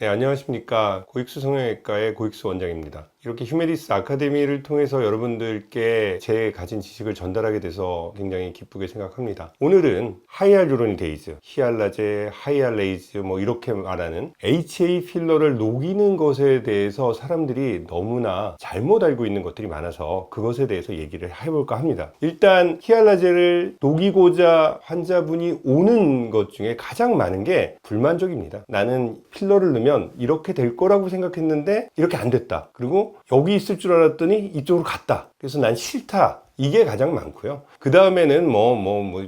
네, 안녕하십니까. 고익수 성형외과의 고익수 원장입니다. 이렇게 휴메디스 아카데미를 통해서 여러분들께 제 가진 지식을 전달하게 돼서 굉장히 기쁘게 생각합니다. 오늘은 하이알루로니데이즈, 히알라제, 하이알레이즈 이렇게 말하는 HA 필러를 녹이는 것에 대해서 사람들이 너무나 잘못 알고 있는 것들이 많아서 그것에 대해서 얘기를 해볼까 합니다. 일단 히알라제를 녹이고자 환자분이 오는 것 중에 가장 많은 게 불만족입니다. 나는 필러를 넣으면 이렇게 될 거라고 생각했는데 이렇게 안 됐다. 그리고 여기 있을 줄 알았더니 이쪽으로 갔다. 그래서 난 싫다. 이게 가장 많고요. 그 다음에는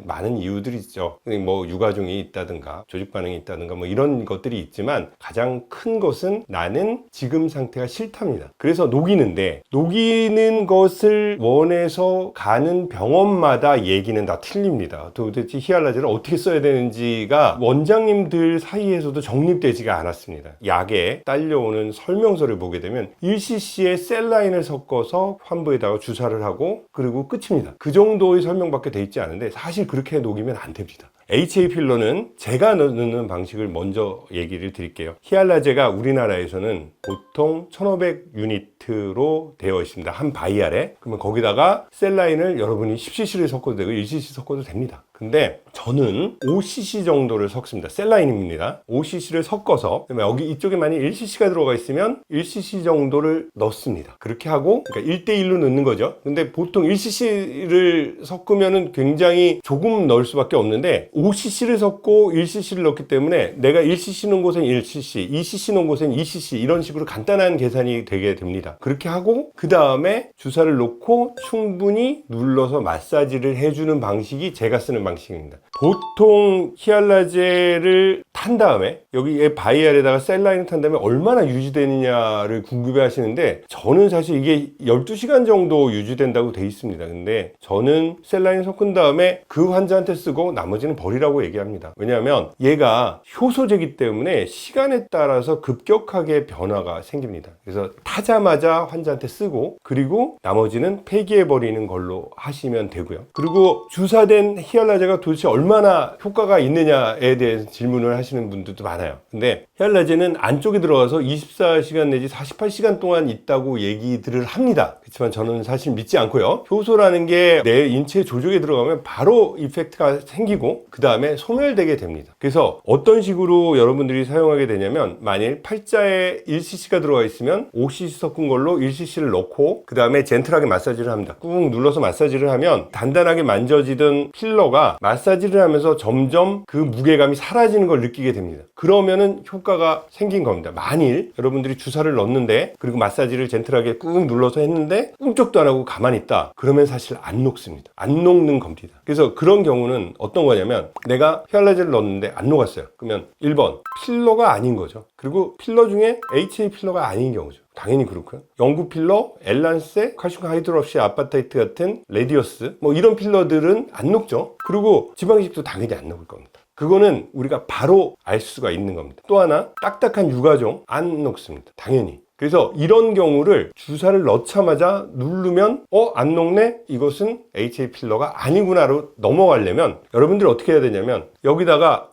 많은 이유들이 있죠. 유가종이 있다든가 조직 반응이 있다든가 이런 것들이 있지만 가장 큰 것은 나는 지금 상태가 싫답니다. 그래서 녹이는데 녹이는 것을 원해서 가는 병원마다 얘기는 다 틀립니다. 도대체 히알라제를 어떻게 써야 되는지가 원장님들 사이에서도 정립되지가 않았습니다. 약에 딸려오는 설명서를 보게 되면 1cc에 셀라인을 섞어서 환부에다가 주사를 하고 그리고 끝입니다. 그 정도의 설명밖에 돼 있지 않은데 사실 그렇게 녹이면 안 됩니다. HA 필러는 제가 넣는 방식을 먼저 얘기를 드릴게요. 히알라제가 우리나라에서는 보통 1500유니트로 되어 있습니다. 한 바이알에. 그러면 거기다가 셀라인을 여러분이 10cc를 섞어도 되고 1cc 섞어도 됩니다. 근데 저는 5cc 정도를 섞습니다. 셀라인입니다. 5cc를 섞어서 여기 이쪽에 만약 1cc가 들어가 있으면 1cc 정도를 넣습니다. 그렇게 하고 그러니까 1대1로 넣는 거죠. 근데 보통 1cc를 섞으면 굉장히 조금 넣을 수밖에 없는데 5cc를 섞고 1cc를 넣기 때문에 내가 1cc 넣은 곳엔 1cc, 2cc 넣은 곳엔 2cc 이런 식으로 간단한 계산이 되게 됩니다. 그렇게 하고 그 다음에 주사를 놓고 충분히 눌러서 마사지를 해주는 방식이 제가 쓰는 방식입니다. 보통 히알라제를 탄 다음에 여기에 바이알에다가 셀라인을 탄 다음에 얼마나 유지되느냐를 궁금해 하시는데 저는 사실 이게 12시간 정도 유지된다고 돼 있습니다. 근데 저는 셀라인 섞은 다음에 그 환자한테 쓰고 나머지는 버리라고 얘기합니다. 왜냐하면 얘가 효소제이기 때문에 시간에 따라서 급격하게 변화가 생깁니다. 그래서 타자마자 환자한테 쓰고 그리고 나머지는 폐기해 버리는 걸로 하시면 되고요. 그리고 주사된 히알라제가 도대체 얼마나 효과가 있느냐에 대해서 질문을 하시는 분들도 많아요. 근데 히알라제는 안쪽에 들어가서 24시간 내지 48시간 동안 있다고 얘기들을 합니다. 그렇지만 저는 사실 믿지 않고요. 효소라는 게 내 인체 조직에 들어가면 바로 이펙트가 생기고 그 다음에 소멸되게 됩니다. 그래서 어떤 식으로 여러분들이 사용하게 되냐면 만일 팔자에 1cc가 들어가 있으면 5cc 섞은 걸로 1cc를 넣고 그 다음에 젠틀하게 마사지를 합니다. 꾹 눌러서 마사지를 하면 단단하게 만져지던 필러가 마사지를 하면서 점점 그 무게감이 사라지는 걸 느끼게 됩니다. 그러면은 효과가 생긴 겁니다. 만일 여러분들이 주사를 넣는데 그리고 마사지를 젠틀하게 꾹 눌러서 했는데 꿈쩍도 안 하고 가만히 있다. 그러면 사실 안 녹습니다. 안 녹는 겁니다. 그래서 그런 경우는 어떤 거냐면 내가 히알라제를 넣었는데 안 녹았어요. 그러면 1번 필러가 아닌 거죠. 그리고 필러 중에 HA 필러가 아닌 경우죠. 당연히 그렇고요. 영구 필러, 엘란세, 칼슘 하이드록시 아파타이트 같은 레디어스 이런 필러들은 안 녹죠. 그리고 지방이식도 당연히 안 녹을 겁니다. 그거는 우리가 바로 알 수가 있는 겁니다. 또 하나 딱딱한 유가종 안 녹습니다. 당연히. 그래서 이런 경우를 주사를 넣자마자 누르면 안 녹네? 이것은 HA 필러가 아니구나로 넘어가려면 여러분들이 어떻게 해야 되냐면 여기다가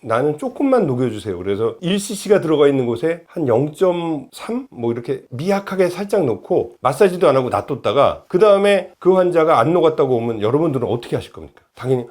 나는 조금만 녹여주세요. 그래서 1cc가 들어가 있는 곳에 한 0.3 이렇게 미약하게 살짝 넣고 마사지도 안 하고 놔뒀다가 그 다음에 그 환자가 안 녹았다고 오면 여러분들은 어떻게 하실 겁니까? 당연히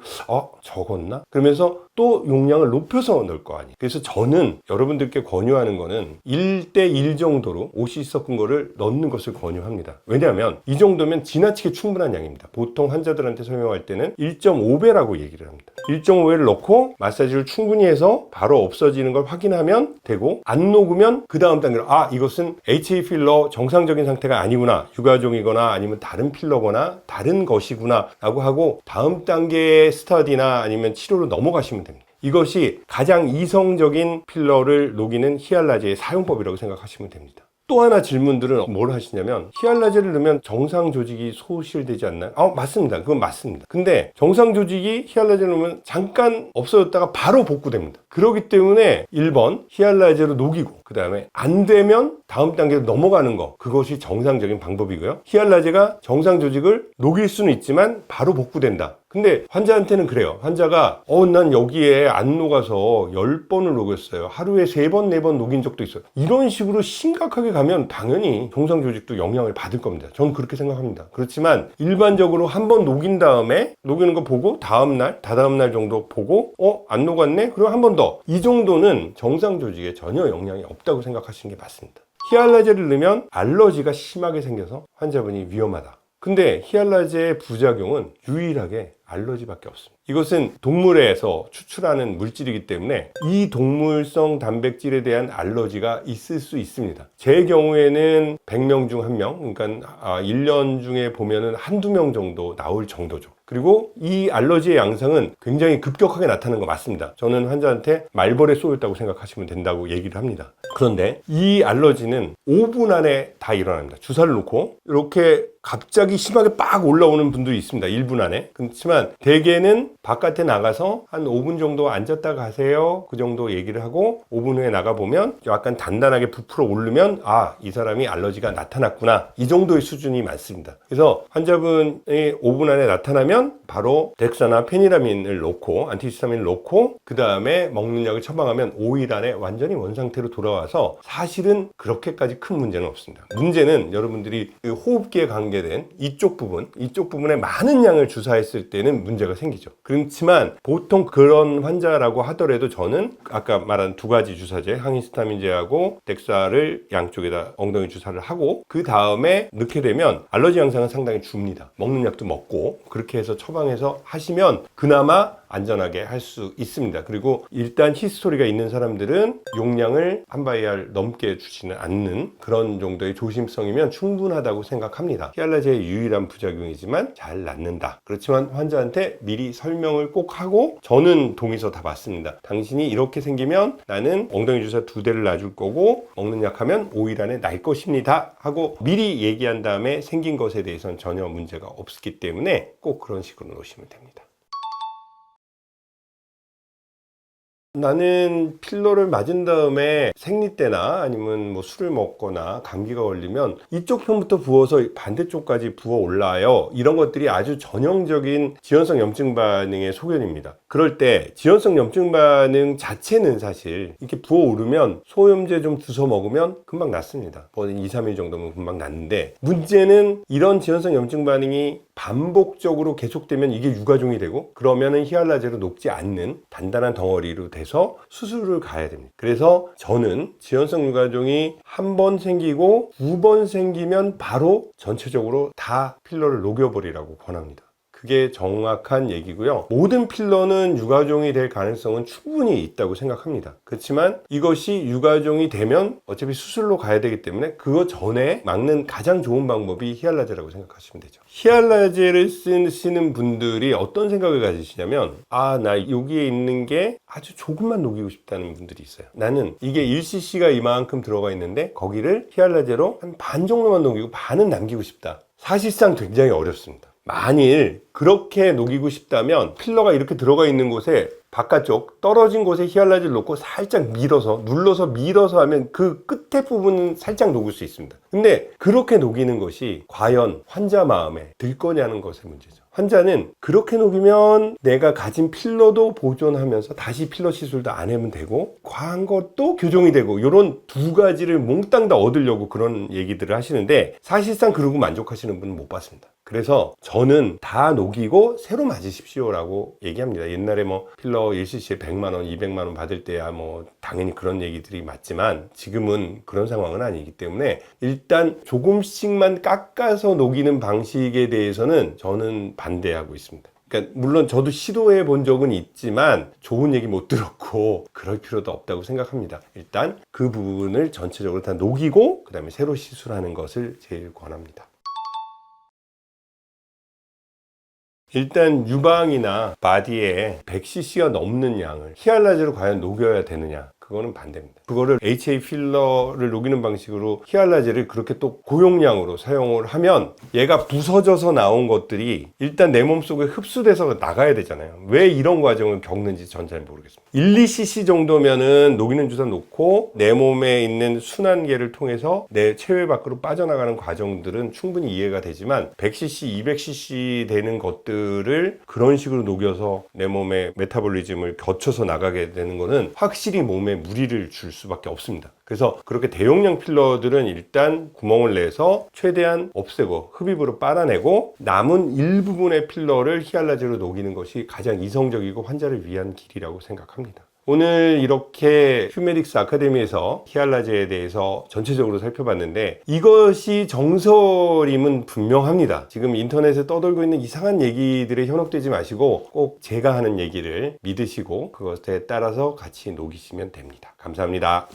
적었나? 그러면서 또 용량을 높여서 넣을 거 아니에요. 그래서 저는 여러분들께 권유하는 거는 1대1 정도로 5cc 섞은 거를 넣는 것을 권유합니다. 왜냐하면 이 정도면 지나치게 충분한 양입니다. 보통 환자들한테 설명할 때는 1.5배라고 얘기를 합니다. 1.5배를 넣고 마사지를 충분히 해서 바로 없어지는 걸 확인하면 되고 안 녹으면 그 다음 단계로 이것은 HA 필러 정상적인 상태가 아니구나. 유가종이거나 아니면 다른 필러거나 다른 것이구나 라고 하고 다음 단계의 스터디나 아니면 치료로 넘어가시면 됩니다. 이것이 가장 이성적인 필러를 녹이는 히알라제의 사용법이라고 생각하시면 됩니다. 또 하나 질문들은 뭘 하시냐면 히알라제를 넣으면 정상 조직이 소실되지 않나요? 맞습니다. 그건 맞습니다. 근데 정상 조직이 히알라제를 넣으면 잠깐 없어졌다가 바로 복구됩니다. 그렇기 때문에 1번 히알라제로 녹이고 그 다음에 안 되면 다음 단계로 넘어가는 거, 그것이 정상적인 방법이고요. 히알라제가 정상 조직을 녹일 수는 있지만 바로 복구된다. 근데 환자한테는 그래요. 환자가 난 여기에 안 녹아서 10번을 녹였어요. 하루에 3번, 4번 녹인 적도 있어요. 이런 식으로 심각하게 가면 당연히 종상 조직도 영향을 받을 겁니다. 저는 그렇게 생각합니다. 그렇지만 일반적으로 한 번 녹인 다음에 녹이는 거 보고 다음날, 다다음날 정도 보고 안 녹았네? 그럼 한 번 더. 이 정도는 정상 조직에 전혀 영향이 없다고 생각하시는 게 맞습니다. 히알라제를 넣으면 알러지가 심하게 생겨서 환자분이 위험하다. 근데 히알라제의 부작용은 유일하게 알러지밖에 없습니다. 이것은 동물에서 추출하는 물질이기 때문에 이 동물성 단백질에 대한 알러지가 있을 수 있습니다. 제 경우에는 100명 중 1명, 그러니까 1년 중에 보면은 한두 명 정도 나올 정도죠. 그리고 이 알러지의 양상은 굉장히 급격하게 나타나는 거 맞습니다. 저는 환자한테 말벌에 쏘였다고 생각하시면 된다고 얘기를 합니다. 그런데 이 알러지는 5분 안에 다 일어납니다. 주사를 놓고 이렇게 갑자기 심하게 빡 올라오는 분들이 있습니다. 1분 안에. 그렇지만 대개는 바깥에 나가서 한 5분 정도 앉았다 가세요. 그 정도 얘기를 하고 5분 후에 나가보면 약간 단단하게 부풀어 오르면 이 사람이 알러지가 나타났구나. 이 정도의 수준이 많습니다. 그래서 환자분이 5분 안에 나타나면 바로 덱사나 페니라민을 놓고 안티히스타민을 놓고 그 다음에 먹는 약을 처방하면 5일 안에 완전히 원상태로 돌아와서 사실은 그렇게까지 큰 문제는 없습니다. 문제는 여러분들이 호흡기에 관계된 이쪽 부분에 많은 양을 주사했을 때는 문제가 생기죠. 그렇지만 보통 그런 환자라고 하더라도 저는 아까 말한 2가지 주사제 항히스타민제하고 덱사를 양쪽에다 엉덩이 주사를 하고 그 다음에 넣게 되면 알러지 양상은 상당히 줍니다. 먹는 약도 먹고 그렇게 해서 처방해서 하시면 그나마 안전하게 할 수 있습니다. 그리고 일단 히스토리가 있는 사람들은 용량을 한 바이알 넘게 주지는 않는 그런 정도의 조심성이면 충분하다고 생각합니다. 히알라제의 유일한 부작용이지만 잘 낫는다. 그렇지만 환자한테 미리 설명을 꼭 하고 저는 동의서 다 받습니다. 당신이 이렇게 생기면 나는 엉덩이 주사 2대를 놔줄 거고 먹는 약 하면 5일 안에 날 것입니다 하고 미리 얘기한 다음에 생긴 것에 대해서는 전혀 문제가 없기 때문에 꼭 그런 식으로 놓으시면 됩니다. 나는 필러를 맞은 다음에 생리 때나 아니면 뭐 술을 먹거나 감기가 걸리면 이쪽 편부터 부어서 반대쪽까지 부어 올라요. 이런 것들이 아주 전형적인 지연성 염증 반응의 소견입니다. 그럴 때 지연성 염증 반응 자체는 사실 이렇게 부어 오르면 소염제 좀 주워 먹으면 금방 낫습니다. 뭐 2, 3일 정도면 금방 낫는데 문제는 이런 지연성 염증 반응이 반복적으로 계속되면 이게 유가종이 되고 그러면은 히알라제로 녹지 않는 단단한 덩어리로 돼서 수술을 가야 됩니다. 그래서 저는 지연성 유가종이 한 번 생기고 2번 생기면 바로 전체적으로 다 필러를 녹여버리라고 권합니다. 그게 정확한 얘기고요. 모든 필러는 유가종이 될 가능성은 충분히 있다고 생각합니다. 그렇지만 이것이 유가종이 되면 어차피 수술로 가야 되기 때문에 그거 전에 막는 가장 좋은 방법이 히알라제라고 생각하시면 되죠. 히알라제를 쓰시는 분들이 어떤 생각을 가지시냐면 나 여기에 있는 게 아주 조금만 녹이고 싶다는 분들이 있어요. 나는 이게 1cc가 이만큼 들어가 있는데 거기를 히알라제로 한 반 정도만 녹이고 반은 남기고 싶다. 사실상 굉장히 어렵습니다. 만일 그렇게 녹이고 싶다면 필러가 이렇게 들어가 있는 곳에 바깥쪽 떨어진 곳에 히알라제를 놓고 살짝 눌러서 밀어서 하면 그 끝에 부분은 살짝 녹을 수 있습니다. 근데 그렇게 녹이는 것이 과연 환자 마음에 들 거냐는 것의 문제죠. 환자는 그렇게 녹이면 내가 가진 필러도 보존하면서 다시 필러 시술도 안 하면 되고 과한 것도 교정이 되고 이런 2가지를 몽땅 다 얻으려고 그런 얘기들을 하시는데 사실상 그러고 만족하시는 분은 못 봤습니다. 그래서 저는 다 녹이고 새로 맞으십시오라고 얘기합니다. 옛날에 뭐 필러 1cc에 100만 원, 200만 원 받을 때야 뭐 당연히 그런 얘기들이 맞지만 지금은 그런 상황은 아니기 때문에 일단 조금씩만 깎아서 녹이는 방식에 대해서는 저는 반대하고 있습니다. 그러니까 물론 저도 시도해 본 적은 있지만 좋은 얘기 못 들었고 그럴 필요도 없다고 생각합니다. 일단 그 부분을 전체적으로 다 녹이고 그 다음에 새로 시술하는 것을 제일 권합니다. 일단 유방이나 바디에 100cc가 넘는 양을 히알라제로 과연 녹여야 되느냐 그거는 반대입니다. 그거를 HA 필러를 녹이는 방식으로 히알라제를 그렇게 또 고용량으로 사용을 하면 얘가 부서져서 나온 것들이 일단 내 몸속에 흡수돼서 나가야 되잖아요. 왜 이런 과정을 겪는지 전 잘 모르겠습니다. 1, 2cc 정도면은 녹이는 주사 놓고 내 몸에 있는 순환계를 통해서 내 체외 밖으로 빠져나가는 과정들은 충분히 이해가 되지만 100cc, 200cc 되는 것들을 그런 식으로 녹여서 내 몸의 메타볼리즘을 거쳐서 나가게 되는 거는 확실히 몸에 무리를 줄 수밖에 없습니다. 그래서 그렇게 대용량 필러들은 일단 구멍을 내서 최대한 없애고 흡입으로 빨아내고 남은 일부분의 필러를 히알라제로 녹이는 것이 가장 이성적이고 환자를 위한 길이라고 생각합니다. 오늘 이렇게 휴메딕스 아카데미에서 히알라제에 대해서 전체적으로 살펴봤는데 이것이 정설임은 분명합니다. 지금 인터넷에 떠돌고 있는 이상한 얘기들에 현혹되지 마시고 꼭 제가 하는 얘기를 믿으시고 그것에 따라서 같이 녹이시면 됩니다. 감사합니다.